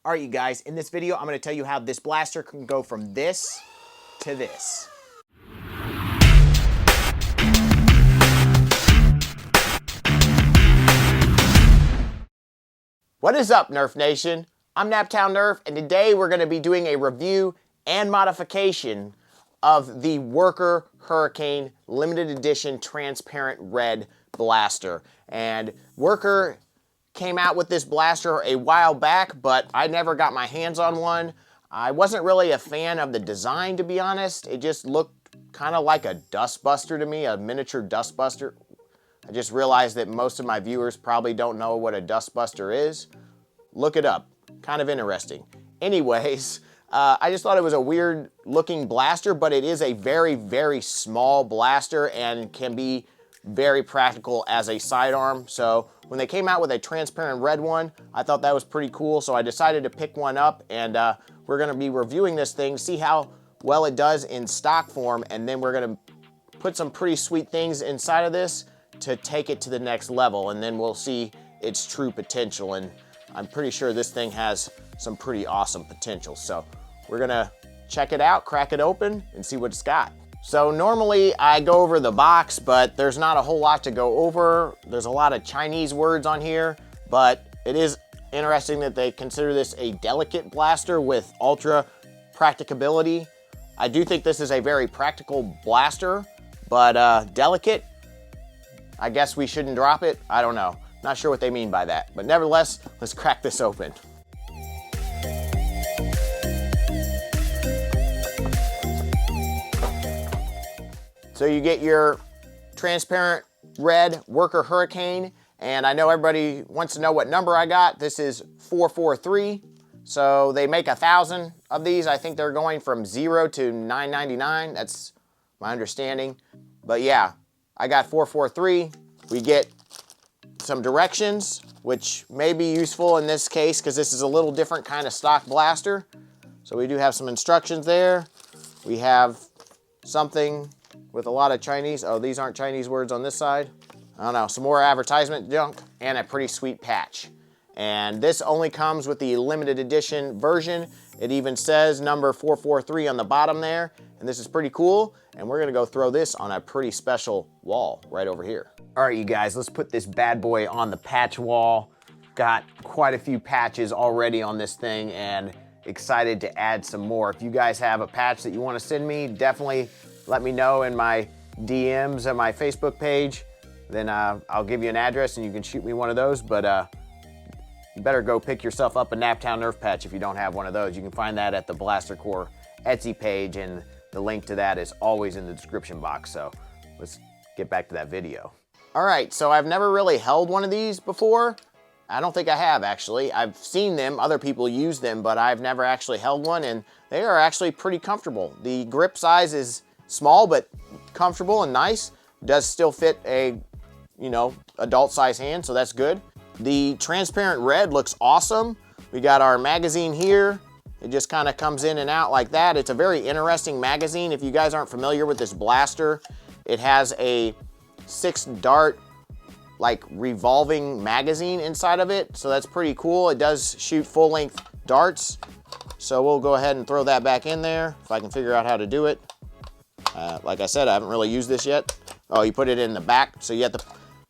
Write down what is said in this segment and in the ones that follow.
All right, you guys, in this video, I'm gonna tell you how this blaster can go from this to this. What is up, Nerf Nation? I'm Naptown Nerf, and today we're gonna be doing a review and modification of the Worker Hurricane Limited Edition Transparent Red Blaster. And Worker came out with this blaster a while back, but I never got my hands on one. I wasn't really a fan of the design, to be honest. It just looked kind of like a dustbuster to me, a miniature dustbuster. I just realized that most of my viewers probably don't know what a dustbuster is. Look it up, kind of interesting. Anyways, I just thought it was a weird looking blaster, but it is a very, very small blaster and can be very practical as a sidearm. So when they came out with a transparent red one, I thought that was pretty cool. So I decided to pick one up, and we're gonna be reviewing this thing, see how well it does in stock form, and then we're gonna put some pretty sweet things inside of this to take it to the next level, and then we'll see its true potential. And I'm pretty sure this thing has some pretty awesome potential. So we're gonna check it out, crack it open, and see what it's got. So normally I go over the box, but there's not a whole lot to go over. There's a lot of Chinese words on here, but it is interesting that they consider this a delicate blaster with ultra practicability. I do think this is a very practical blaster, but delicate, I guess we shouldn't drop it. I don't know. Not sure what they mean by that, but nevertheless, let's crack this open. So you get your transparent red Worker Hurricane, and I know everybody wants to know what number I got. This is 443. So they make 1,000 of these. I think they're going from 0 to 999. That's my understanding. But yeah, I got 443. We get some directions, which may be useful in this case because this is a little different kind of stock blaster. So we do have some instructions there. We have something with a lot of Chinese. Oh, these aren't Chinese words on this side. I don't know, some more advertisement junk and a pretty sweet patch. And this only comes with the limited edition version. It even says number 443 on the bottom there. And this is pretty cool. And we're gonna go throw this on a pretty special wall right over here. All right, you guys, let's put this bad boy on the patch wall. Got quite a few patches already on this thing and excited to add some more. If you guys have a patch that you wanna send me, definitely let me know in my DMs at my Facebook page. Then I'll give you an address and you can shoot me one of those. But you better go pick yourself up a Naptown Nerf patch if you don't have one of those. You can find that at the Blaster Core Etsy page, and the link to that is always in the description box. So let's get back to that video. All right, so I've never really held one of these before. I don't think I have, actually. I've seen them, other people use them, but I've never actually held one, and they are actually pretty comfortable. The grip size is small, but comfortable and nice. Does still fit a, adult size hand, so that's good. The transparent red looks awesome. We got our magazine here. It just kind of comes in and out like that. It's a very interesting magazine. If you guys aren't familiar with this blaster, it has a 6-dart, like revolving magazine inside of it. So that's pretty cool. It does shoot full-length darts. So we'll go ahead and throw that back in there if I can figure out how to do it. Like I said, I haven't really used this yet. Oh, you put it in the back. So you have to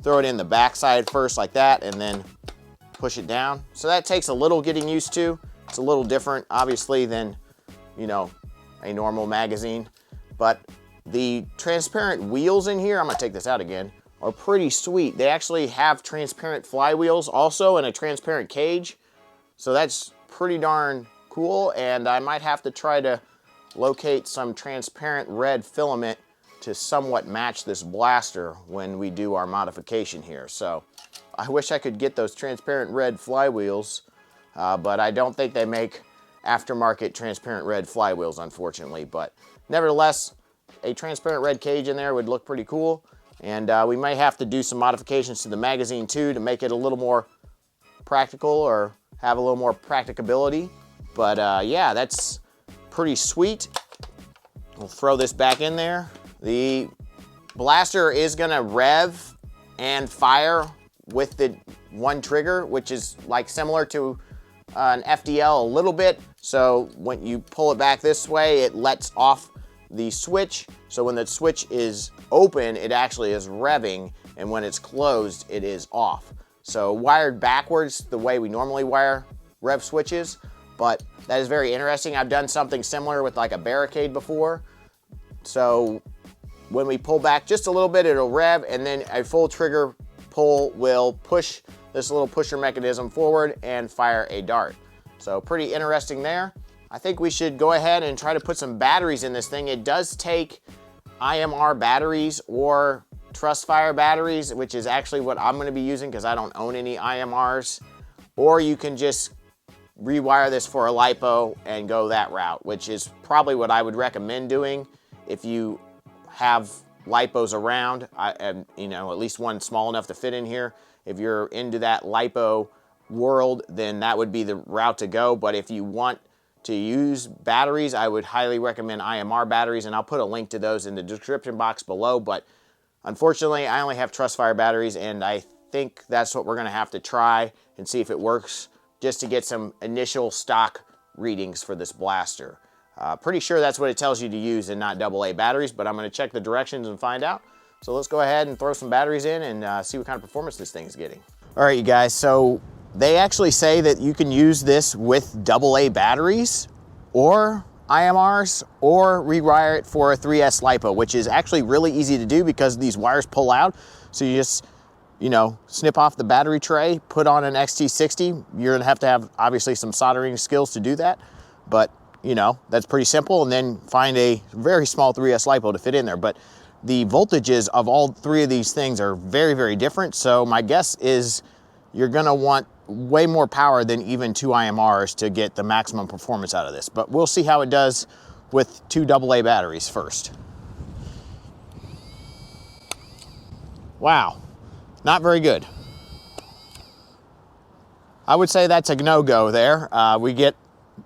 throw it in the back side first like that and then push it down. So that takes a little getting used to. It's a little different, obviously, than, a normal magazine. But the transparent wheels in here, I'm gonna take this out again, are pretty sweet. They actually have transparent flywheels also and a transparent cage. So that's pretty darn cool. And I might have to try to locate some transparent red filament to somewhat match this blaster when we do our modification here. So I wish I could get those transparent red flywheels, but I don't think they make aftermarket transparent red flywheels, unfortunately. But nevertheless, a transparent red cage in there would look pretty cool. And we might have to do some modifications to the magazine too to make it a little more practical or have a little more practicability. But yeah, that's pretty sweet. We'll throw this back in there. The blaster is gonna rev and fire with the one trigger, which is like similar to an FDL a little bit, so when you pull it back this way, it lets off the switch. So when the switch is open, it actually is revving, and when it's closed, it is off. So wired backwards, the way we normally wire rev switches, but that is very interesting. I've done something similar with like a barricade before. So when we pull back just a little bit, it'll rev, and then a full trigger pull will push this little pusher mechanism forward and fire a dart. So pretty interesting there. I think we should go ahead and try to put some batteries in this thing. It does take IMR batteries or truss fire batteries, which is actually what I'm going to be using because I don't own any IMRs. Or you can just rewire this for a LiPo and go that route, which is probably what I would recommend doing if you have LiPos around, and you know, at least one small enough to fit in here. If you're into that LiPo world, then that would be the route to go. But if you want to use batteries, I would highly recommend IMR batteries, and I'll put a link to those in the description box below. But unfortunately, I only have truss fire batteries, and I think that's what we're gonna have to try and see if it works, just to get some initial stock readings for this blaster. Pretty sure that's what it tells you to use and not AA batteries, but I'm gonna check the directions and find out. So let's go ahead and throw some batteries in and see what kind of performance this thing is getting. All right, you guys, so they actually say that you can use this with AA batteries or IMRs or rewire it for a 3S LiPo, which is actually really easy to do because these wires pull out. So you just, you know, snip off the battery tray, put on an XT60. You're gonna have to have obviously some soldering skills to do that, but you know, that's pretty simple. And then find a very small 3S LiPo to fit in there. But the voltages of all three of these things are very, very different. So my guess is you're gonna want way more power than even two IMRs to get the maximum performance out of this. But we'll see how it does with two AA batteries first. Wow, not very good. I would say that's a no-go there. We get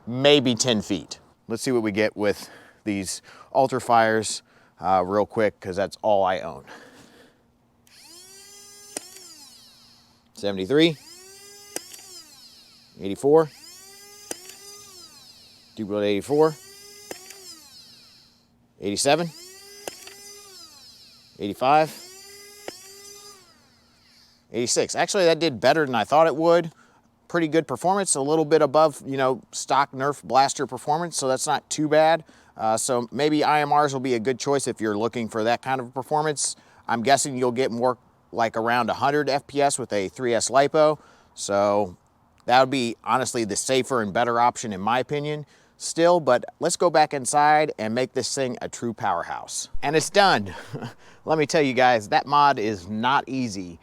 maybe 10 feet. Let's see what we get with these Ultra Fires real quick, because that's all I own. 73, 84, Dual 84, 87, 85, 86. Actually, that did better than I thought it would. Pretty good performance, a little bit above, you know, stock Nerf blaster performance, so that's not too bad. So maybe IMRs will be a good choice if you're looking for that kind of performance. I'm guessing you'll get more like around 100 FPS with a 3S LiPo, so that would be honestly the safer and better option in my opinion still. But let's go back inside and make this thing a true powerhouse. And it's done. Let me tell you guys, that mod is not easy.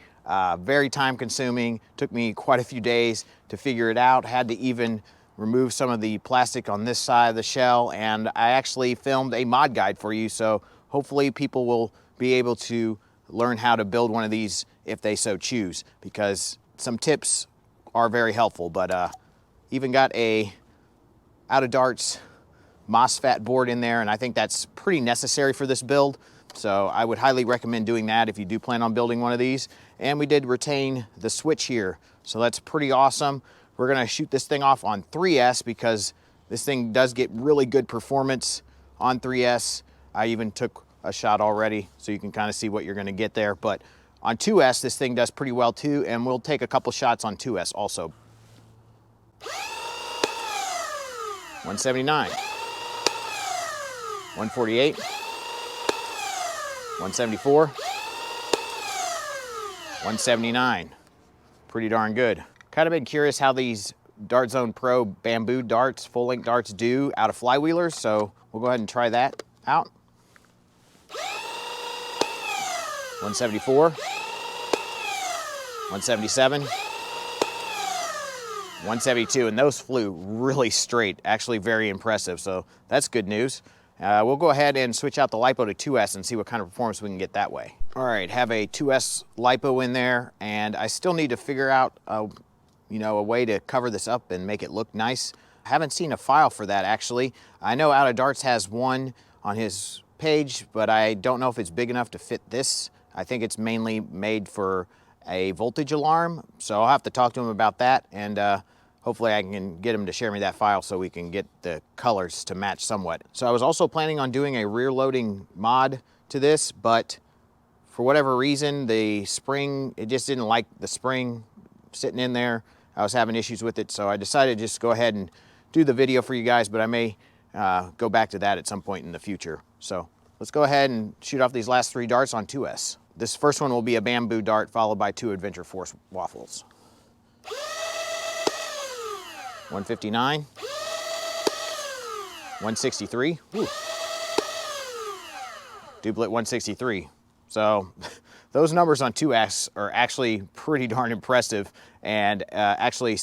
Very time consuming, took me quite a few days to figure it out. Had to even remove some of the plastic on this side of the shell, and I actually filmed a mod guide for you, so hopefully people will be able to learn how to build one of these if they so choose, because some tips are very helpful. But even got a out of darts MOSFET board in there, and I think that's pretty necessary for this build. So I would highly recommend doing that if you do plan on building one of these. And we did retain the switch here, so that's pretty awesome. We're gonna shoot this thing off on 3S because this thing does get really good performance on 3S. I even took a shot already, so you can kind of see what you're gonna get there. But on 2S, this thing does pretty well too, and we'll take a couple shots on 2S also. 179, 148, 174, 179. Pretty darn good. Kind of been curious how these Dart Zone Pro bamboo darts, full length darts do out of flywheelers, so we'll go ahead and try that out. 174, 177, 172, and those flew really straight, actually very impressive, so that's good news. We'll go ahead and switch out the LiPo to 2S and see what kind of performance we can get that way. All right, have a 2S LiPo in there, and I still need to figure out a way to cover this up and make it look nice. I haven't seen a file for that actually. I know Out of Darts has one on his page, but I don't know if it's big enough to fit this. I think it's mainly made for a voltage alarm, so I'll have to talk to him about that, and hopefully I can get him to share me that file so we can get the colors to match somewhat. So I was also planning on doing a rear loading mod to this, but for whatever reason, the spring, it just didn't like the spring sitting in there. I was having issues with it, so I decided to just go ahead and do the video for you guys, but I may go back to that at some point in the future. So let's go ahead and shoot off these last 3 darts on 2S. This first one will be a bamboo dart followed by 2 Adventure Force waffles. 159, 163, whew. Duplicate 163. So those numbers on 2S are actually pretty darn impressive, and actually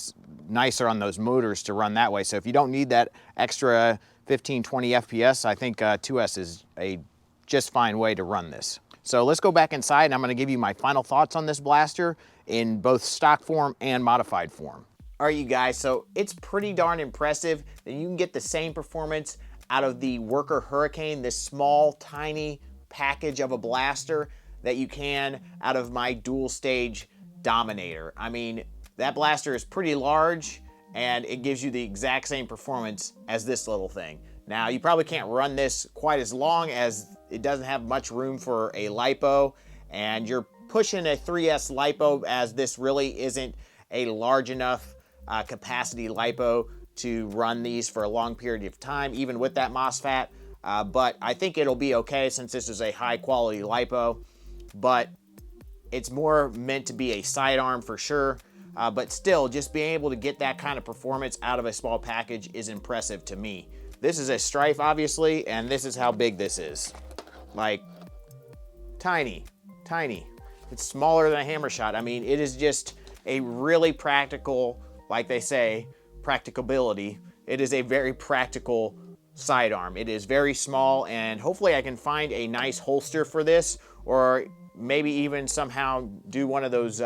nicer on those motors to run that way. So if you don't need that extra 15, 20 FPS, I think 2S is a just fine way to run this. So let's go back inside and I'm gonna give you my final thoughts on this blaster in both stock form and modified form. All right, you guys, so it's pretty darn impressive that you can get the same performance out of the Worker Hurricane, this small, tiny package of a blaster, that you can out of my dual stage Dominator. I mean, that blaster is pretty large and it gives you the exact same performance as this little thing. Now, you probably can't run this quite as long as it doesn't have much room for a LiPo, and you're pushing a 3S LiPo as this really isn't a large enough capacity LiPo to run these for a long period of time, even with that MOSFET. But I think it'll be okay since this is a high quality LiPo, but it's more meant to be a sidearm for sure. But still, just being able to get that kind of performance out of a small package is impressive to me. This is a Strife, obviously, and this is how big this is. Like, tiny, tiny. It's smaller than a hammer shot. I mean, it is just a really practical, like they say, practicability. It is a very practical sidearm. It is very small, and hopefully I can find a nice holster for this, or maybe even somehow do one of those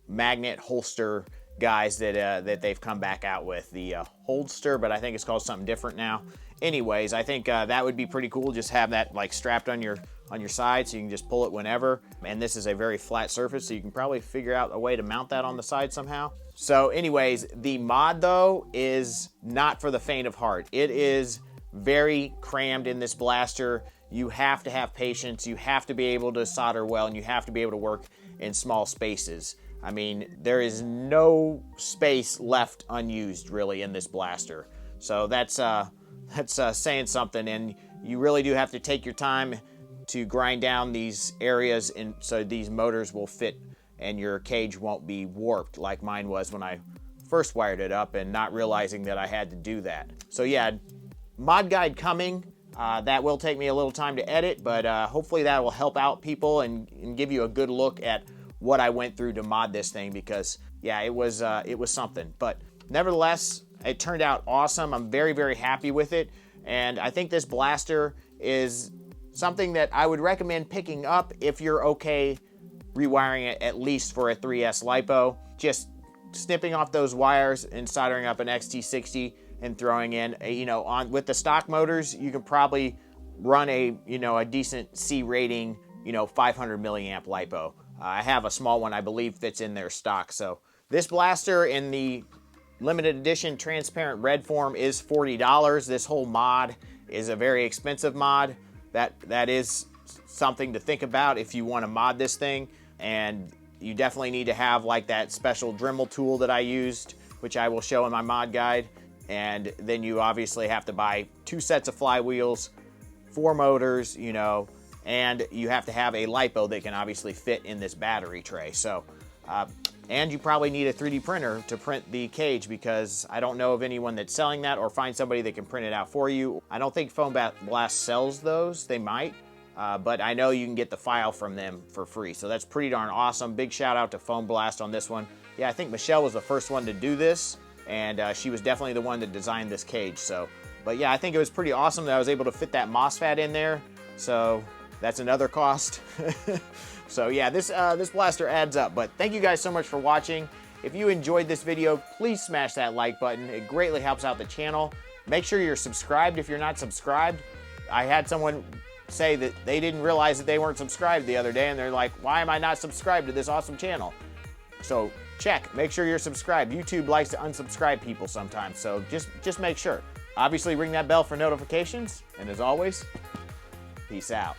magnet holster guys that they've come back out with, the Holdster, but I think it's called something different now. Anyways, I think that would be pretty cool. Just have that like strapped on your side so you can just pull it whenever. And this is a very flat surface, so you can probably figure out a way to mount that on the side somehow. So anyways, the mod though is not for the faint of heart. It is very crammed in this blaster. You have to have patience, you have to be able to solder well, and you have to be able to work in small spaces. I mean, there is no space left unused really in this blaster. So that's saying something, and you really do have to take your time to grind down these areas, and so these motors will fit and your cage won't be warped like mine was when I first wired it up and not realizing that I had to do that. So yeah, mod guide coming. That will take me a little time to edit, but hopefully that will help out people and give you a good look at what I went through to mod this thing, because yeah, it was something. But nevertheless, it turned out awesome. I'm very, very happy with it, and I think this blaster is something that I would recommend picking up if you're okay rewiring it, at least for a 3S LiPo. Just snipping off those wires and soldering up an XT60 and throwing in a, with the stock motors, you can probably run a a decent C rating 500 milliamp LiPo. I have a small one I believe fits in their stock. So this blaster in the limited edition transparent red form is $40. This whole mod is a very expensive mod. That is something to think about if you want to mod this thing, and you definitely need to have like that special Dremel tool that I used, which I will show in my mod guide. And then you obviously have to buy 2 sets of flywheels, 4 motors, and you have to have a LiPo that can obviously fit in this battery tray. So, and you probably need a 3D printer to print the cage, because I don't know of anyone that's selling that, or find somebody that can print it out for you. I don't think Foam Blast sells those. They might, but I know you can get the file from them for free. So that's pretty darn awesome. Big shout out to Foam Blast on this one. Yeah, I think Michelle was the first one to do this, and she was definitely the one that designed this cage. So, but yeah, I think it was pretty awesome that I was able to fit that MOSFET in there. So that's another cost. So yeah, this blaster adds up. But thank you guys so much for watching. If you enjoyed this video, please smash that like button. It greatly helps out the channel. Make sure you're subscribed if you're not subscribed. I had someone say that they didn't realize that they weren't subscribed the other day, and they're like, why am I not subscribed to this awesome channel? So check. Make sure you're subscribed. YouTube likes to unsubscribe people sometimes, so just make sure. Obviously, ring that bell for notifications, and as always, peace out.